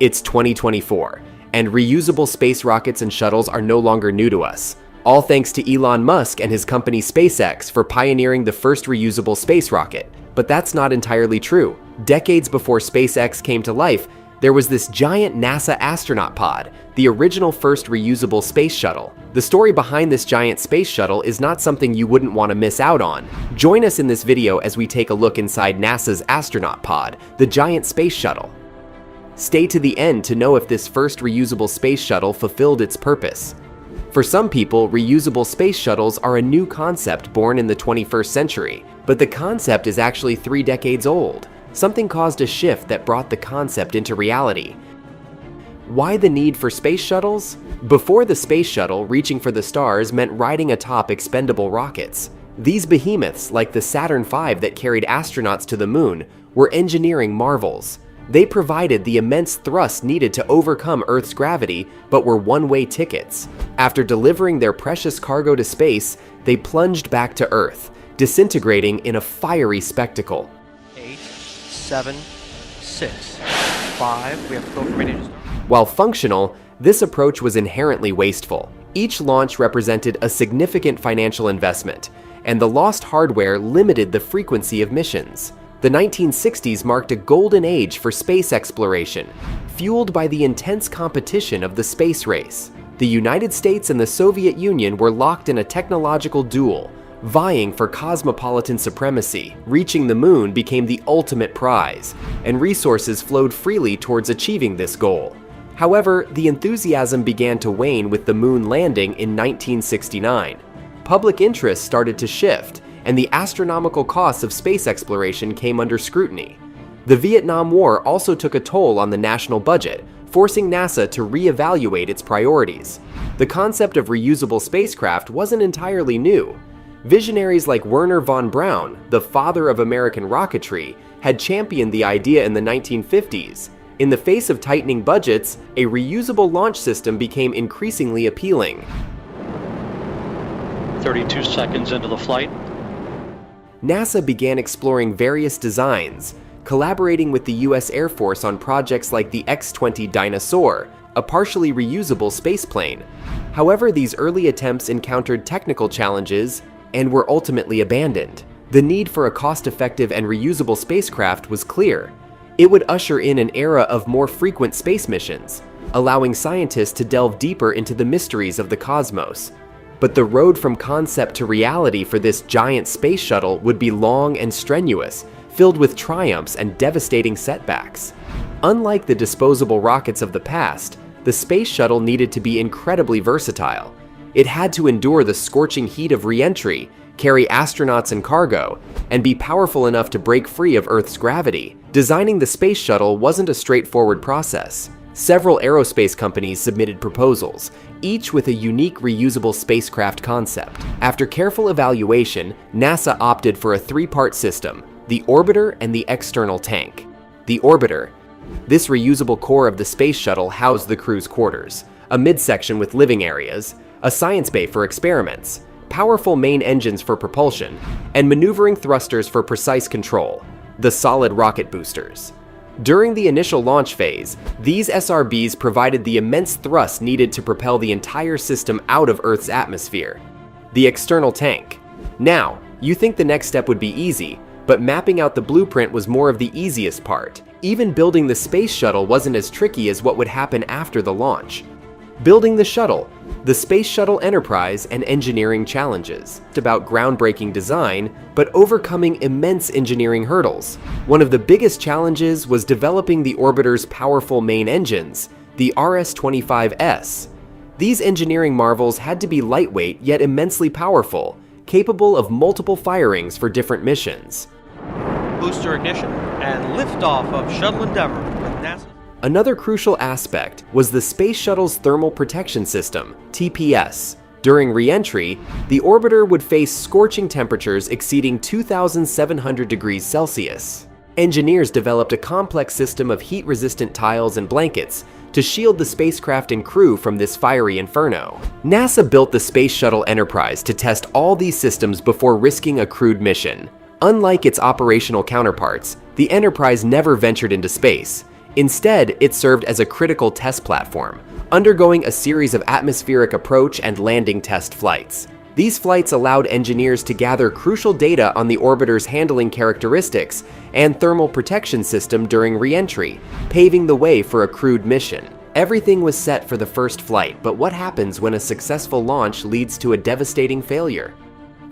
It's 2024, and reusable space rockets and shuttles are no longer new to us. All thanks to Elon Musk and his company SpaceX for pioneering the first reusable space rocket. But that's not entirely true. Decades before SpaceX came to life, there was this giant NASA astronaut pod, the original first reusable space shuttle. The story behind this giant space shuttle is not something you wouldn't want to miss out on. Join us in this video as we take a look inside NASA's astronaut pod, the giant space shuttle. Stay to the end to know if this first reusable space shuttle fulfilled its purpose. For some people, reusable space shuttles are a new concept born in the 21st century, but the concept is actually 3 decades old. Something caused a shift that brought the concept into reality. Why the need for space shuttles? Before the space shuttle, reaching for the stars meant riding atop expendable rockets. These behemoths, like the Saturn V that carried astronauts to the moon, were engineering marvels. They provided the immense thrust needed to overcome Earth's gravity, but were one-way tickets. After delivering their precious cargo to space, they plunged back to Earth, disintegrating in a fiery spectacle. 8, 7, 6, 5, we have to go from ready to start. While functional, this approach was inherently wasteful. Each launch represented a significant financial investment, and the lost hardware limited the frequency of missions. The 1960s marked a golden age for space exploration, fueled by the intense competition of the space race. The United States and the Soviet Union were locked in a technological duel, vying for cosmopolitan supremacy. Reaching the moon became the ultimate prize, and resources flowed freely towards achieving this goal. However, the enthusiasm began to wane with the moon landing in 1969. Public interest started to shift, and the astronomical costs of space exploration came under scrutiny. The Vietnam War also took a toll on the national budget, forcing NASA to reevaluate its priorities. The concept of reusable spacecraft wasn't entirely new. Visionaries like Wernher von Braun, the father of American rocketry, had championed the idea in the 1950s. In the face of tightening budgets, a reusable launch system became increasingly appealing. 32 seconds into the flight. NASA began exploring various designs, collaborating with the US Air Force on projects like the X-20 Dyna-Soar, a partially reusable spaceplane. However, these early attempts encountered technical challenges and were ultimately abandoned. The need for a cost-effective and reusable spacecraft was clear. It would usher in an era of more frequent space missions, allowing scientists to delve deeper into the mysteries of the cosmos. But the road from concept to reality for this giant space shuttle would be long and strenuous, filled with triumphs and devastating setbacks. Unlike the disposable rockets of the past, the space shuttle needed to be incredibly versatile. It had to endure the scorching heat of re-entry, carry astronauts and cargo, and be powerful enough to break free of Earth's gravity. Designing the space shuttle wasn't a straightforward process. Several aerospace companies submitted proposals, each with a unique reusable spacecraft concept. After careful evaluation, NASA opted for a 3-part system: the orbiter and the external tank. The orbiter. This reusable core of the space shuttle housed the crew's quarters, a midsection with living areas, a science bay for experiments, powerful main engines for propulsion, and maneuvering thrusters for precise control, the solid rocket boosters. During the initial launch phase, these SRBs provided the immense thrust needed to propel the entire system out of Earth's atmosphere. The external tank. Now, you think the next step would be easy, but mapping out the blueprint was more of the easiest part. Even building the space shuttle wasn't as tricky as what would happen after the launch. Building the shuttle, the Space Shuttle Enterprise, and engineering challenges. It's about groundbreaking design, but overcoming immense engineering hurdles. One of the biggest challenges was developing the orbiter's powerful main engines, the RS-25S. These engineering marvels had to be lightweight yet immensely powerful, capable of multiple firings for different missions. Booster ignition and liftoff of Shuttle Endeavour with NASA. Another crucial aspect was the Space Shuttle's thermal protection system, TPS. During re-entry, the orbiter would face scorching temperatures exceeding 2,700 degrees Celsius. Engineers developed a complex system of heat-resistant tiles and blankets to shield the spacecraft and crew from this fiery inferno. NASA built the Space Shuttle Enterprise to test all these systems before risking a crewed mission. Unlike its operational counterparts, the Enterprise never ventured into space. Instead, it served as a critical test platform, undergoing a series of atmospheric approach and landing test flights. These flights allowed engineers to gather crucial data on the orbiter's handling characteristics and thermal protection system during re-entry, paving the way for a crewed mission. Everything was set for the first flight, but what happens when a successful launch leads to a devastating failure?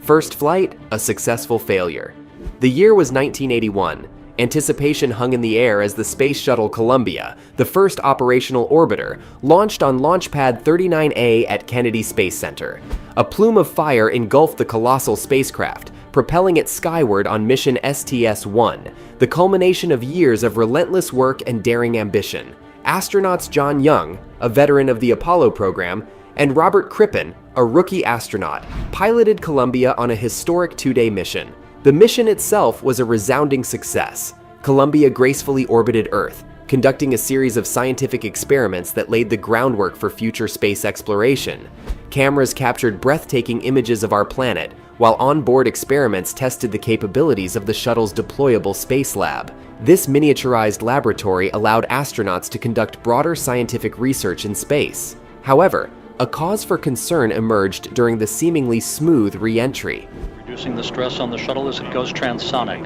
First flight, a successful failure. The year was 1981. Anticipation hung in the air as the Space Shuttle Columbia, the first operational orbiter, launched on Launch Pad 39A at Kennedy Space Center. A plume of fire engulfed the colossal spacecraft, propelling it skyward on mission STS-1, the culmination of years of relentless work and daring ambition. Astronauts John Young, a veteran of the Apollo program, and Robert Crippen, a rookie astronaut, piloted Columbia on a historic two-day mission. The mission itself was a resounding success. Columbia gracefully orbited Earth, conducting a series of scientific experiments that laid the groundwork for future space exploration. Cameras captured breathtaking images of our planet, while onboard experiments tested the capabilities of the shuttle's deployable space lab. This miniaturized laboratory allowed astronauts to conduct broader scientific research in space. However, a cause for concern emerged during the seemingly smooth re-entry. Reducing the stress on the shuttle as it goes transonic.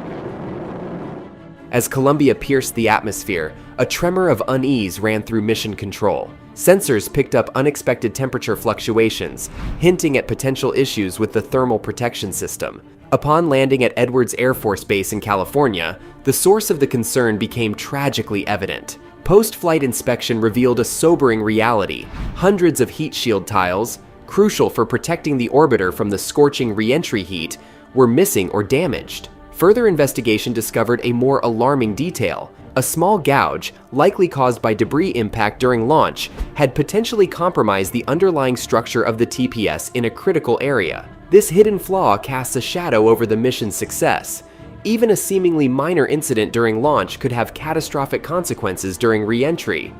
As Columbia pierced the atmosphere, a tremor of unease ran through mission control. Sensors picked up unexpected temperature fluctuations, hinting at potential issues with the thermal protection system. Upon landing at Edwards Air Force Base in California, the source of the concern became tragically evident. Post-flight inspection revealed a sobering reality. Hundreds of heat shield tiles, crucial for protecting the orbiter from the scorching re-entry heat, were missing or damaged. Further investigation discovered a more alarming detail. A small gouge, likely caused by debris impact during launch, had potentially compromised the underlying structure of the TPS in a critical area. This hidden flaw casts a shadow over the mission's success. Even a seemingly minor incident during launch could have catastrophic consequences during re-entry.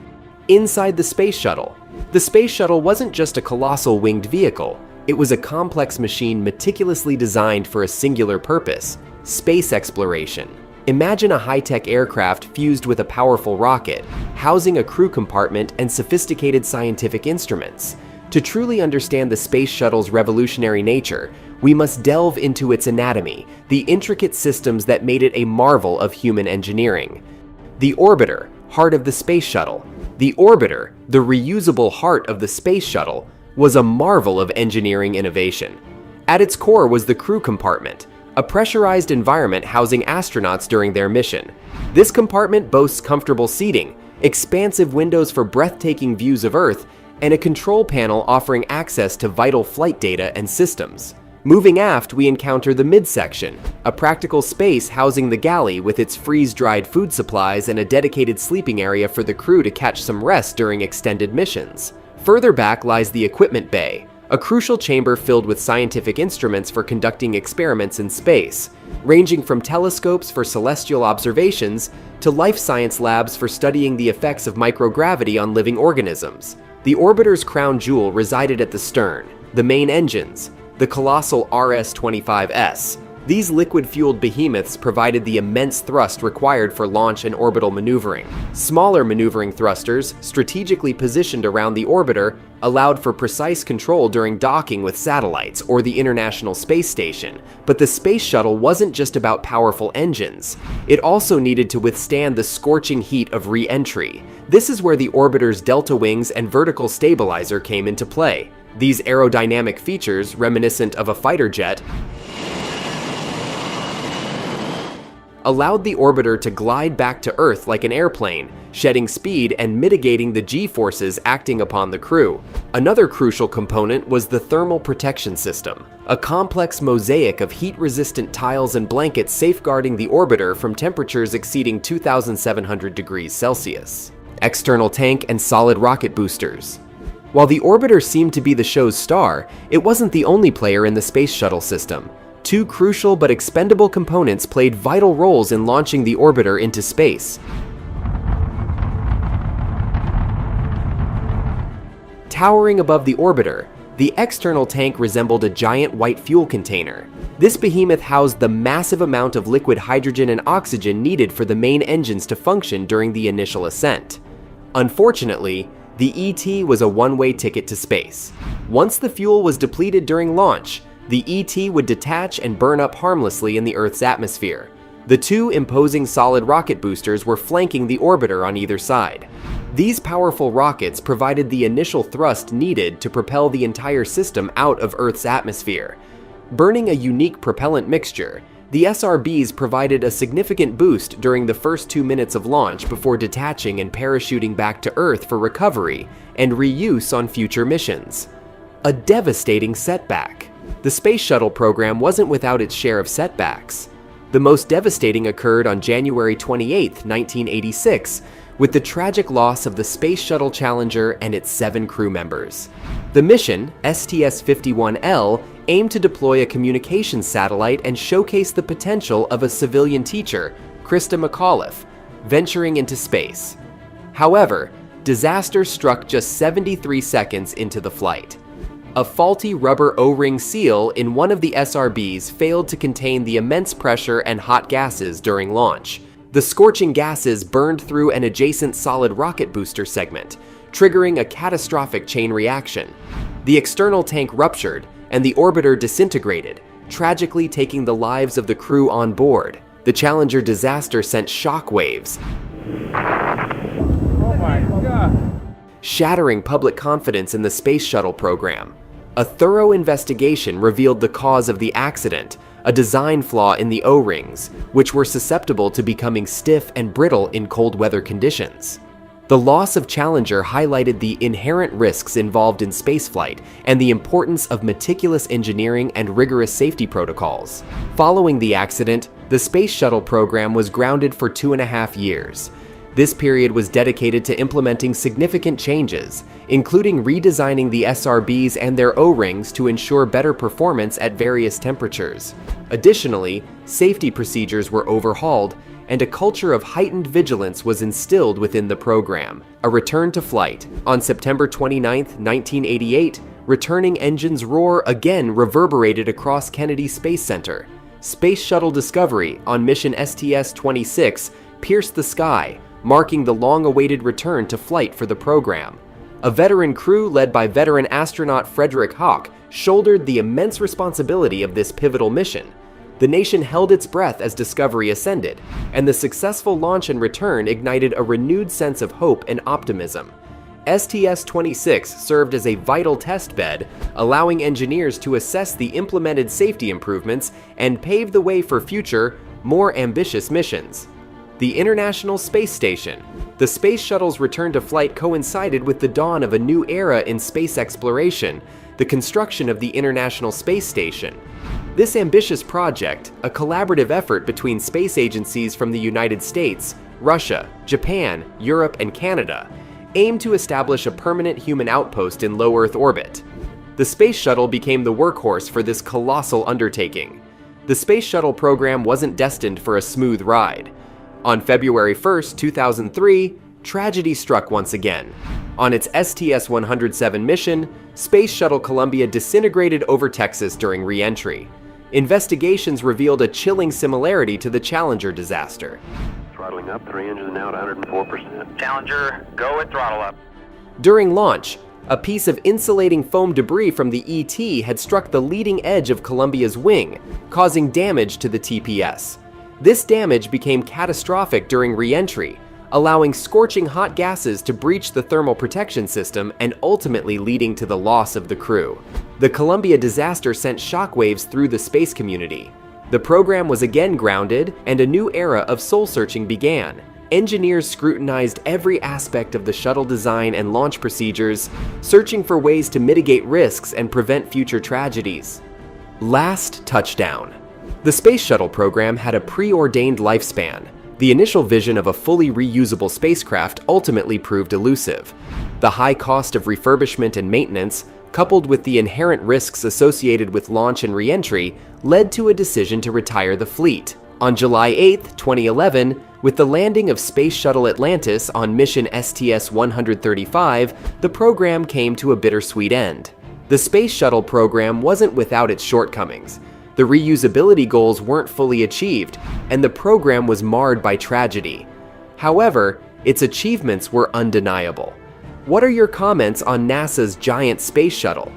Inside the Space Shuttle. The Space Shuttle wasn't just a colossal winged vehicle. It was a complex machine meticulously designed for a singular purpose: space exploration. Imagine a high-tech aircraft fused with a powerful rocket, housing a crew compartment and sophisticated scientific instruments. To truly understand the Space Shuttle's revolutionary nature, we must delve into its anatomy, the intricate systems that made it a marvel of human engineering. The orbiter, heart of the Space Shuttle. The orbiter, the reusable heart of the Space Shuttle, was a marvel of engineering innovation. At its core was the crew compartment, a pressurized environment housing astronauts during their mission. This compartment boasts comfortable seating, expansive windows for breathtaking views of Earth, and a control panel offering access to vital flight data and systems. Moving aft, we encounter the midsection, a practical space housing the galley with its freeze-dried food supplies and a dedicated sleeping area for the crew to catch some rest during extended missions. Further back lies the equipment bay, a crucial chamber filled with scientific instruments for conducting experiments in space, ranging from telescopes for celestial observations to life science labs for studying the effects of microgravity on living organisms. The orbiter's crown jewel resided at the stern, the main engines, the colossal RS-25S. These liquid-fueled behemoths provided the immense thrust required for launch and orbital maneuvering. Smaller maneuvering thrusters, strategically positioned around the orbiter, allowed for precise control during docking with satellites or the International Space Station. But the Space Shuttle wasn't just about powerful engines. It also needed to withstand the scorching heat of re-entry. This is where the orbiter's delta wings and vertical stabilizer came into play. These aerodynamic features, reminiscent of a fighter jet, allowed the orbiter to glide back to Earth like an airplane, shedding speed and mitigating the G-forces acting upon the crew. Another crucial component was the thermal protection system, a complex mosaic of heat-resistant tiles and blankets safeguarding the orbiter from temperatures exceeding 2,700 degrees Celsius. External tank and solid rocket boosters. While the orbiter seemed to be the show's star, it wasn't the only player in the Space Shuttle system. Two crucial but expendable components played vital roles in launching the orbiter into space. Towering above the orbiter, The external tank resembled a giant white fuel container. This behemoth housed the massive amount of liquid hydrogen and oxygen needed for the main engines to function during the initial ascent. Unfortunately, the ET was a one-way ticket to space. Once the fuel was depleted during launch, the ET would detach and burn up harmlessly in the Earth's atmosphere. The two imposing solid rocket boosters were flanking the orbiter on either side. These powerful rockets provided the initial thrust needed to propel the entire system out of Earth's atmosphere. Burning a unique propellant mixture, the SRBs provided a significant boost during the first 2 minutes of launch before detaching and parachuting back to Earth for recovery and reuse on future missions. A devastating setback. The Space Shuttle program wasn't without its share of setbacks. The most devastating occurred on January 28, 1986, with the tragic loss of the Space Shuttle Challenger and its 7 crew members. The mission, STS-51L, aimed to deploy a communications satellite and showcase the potential of a civilian teacher, Krista McAuliffe, venturing into space. However, disaster struck just 73 seconds into the flight. A faulty rubber O-ring seal in one of the SRBs failed to contain the immense pressure and hot gases during launch. The scorching gases burned through an adjacent solid rocket booster segment, triggering a catastrophic chain reaction. The external tank ruptured, and the orbiter disintegrated, tragically taking the lives of the crew on board. The Challenger disaster sent shockwaves, shattering public confidence in the Space Shuttle program. A thorough investigation revealed the cause of the accident, a design flaw in the O-rings, which were susceptible to becoming stiff and brittle in cold weather conditions. The loss of Challenger highlighted the inherent risks involved in spaceflight and the importance of meticulous engineering and rigorous safety protocols. Following the accident, the Space Shuttle program was grounded for 2.5 years. This period was dedicated to implementing significant changes, including redesigning the SRBs and their O-rings to ensure better performance at various temperatures. Additionally, safety procedures were overhauled, and a culture of heightened vigilance was instilled within the program. A return to flight. On September 29, 1988, returning engines' roar again reverberated across Kennedy Space Center. Space Shuttle Discovery on mission STS-26 pierced the sky, marking the long-awaited return to flight for the program. A veteran crew led by veteran astronaut Frederick Hawk shouldered the immense responsibility of this pivotal mission. The nation held its breath as Discovery ascended, and the successful launch and return ignited a renewed sense of hope and optimism. STS-26 served as a vital test bed, allowing engineers to assess the implemented safety improvements and pave the way for future, more ambitious missions. The International Space Station. The Space Shuttle's return to flight coincided with the dawn of a new era in space exploration, the construction of the International Space Station. This ambitious project, a collaborative effort between space agencies from the United States, Russia, Japan, Europe, and Canada, aimed to establish a permanent human outpost in low Earth orbit. The Space Shuttle became the workhorse for this colossal undertaking. The Space Shuttle program wasn't destined for a smooth ride. On February 1, 2003, tragedy struck once again. On its STS-107 mission, Space Shuttle Columbia disintegrated over Texas during re-entry. Investigations revealed a chilling similarity to the Challenger disaster. Throttling up, 3 engines now at 104%. Challenger, go at throttle up. During launch, a piece of insulating foam debris from the ET had struck the leading edge of Columbia's wing, causing damage to the TPS. This damage became catastrophic during re-entry, allowing scorching hot gases to breach the thermal protection system and ultimately leading to the loss of the crew. The Columbia disaster sent shockwaves through the space community. The program was again grounded, and a new era of soul-searching began. Engineers scrutinized every aspect of the shuttle design and launch procedures, searching for ways to mitigate risks and prevent future tragedies. Last touchdown. The Space Shuttle program had a preordained lifespan. The initial vision of a fully reusable spacecraft ultimately proved elusive. The high cost of refurbishment and maintenance, coupled with the inherent risks associated with launch and re-entry, led to a decision to retire the fleet. On July 8, 2011, with the landing of Space Shuttle Atlantis on mission STS-135, the program came to a bittersweet end. The Space Shuttle program wasn't without its shortcomings. The reusability goals weren't fully achieved, and the program was marred by tragedy. However, its achievements were undeniable. What are your comments on NASA's giant space shuttle?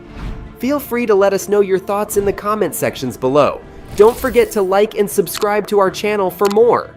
Feel free to let us know your thoughts in the comment sections below. Don't forget to like and subscribe to our channel for more.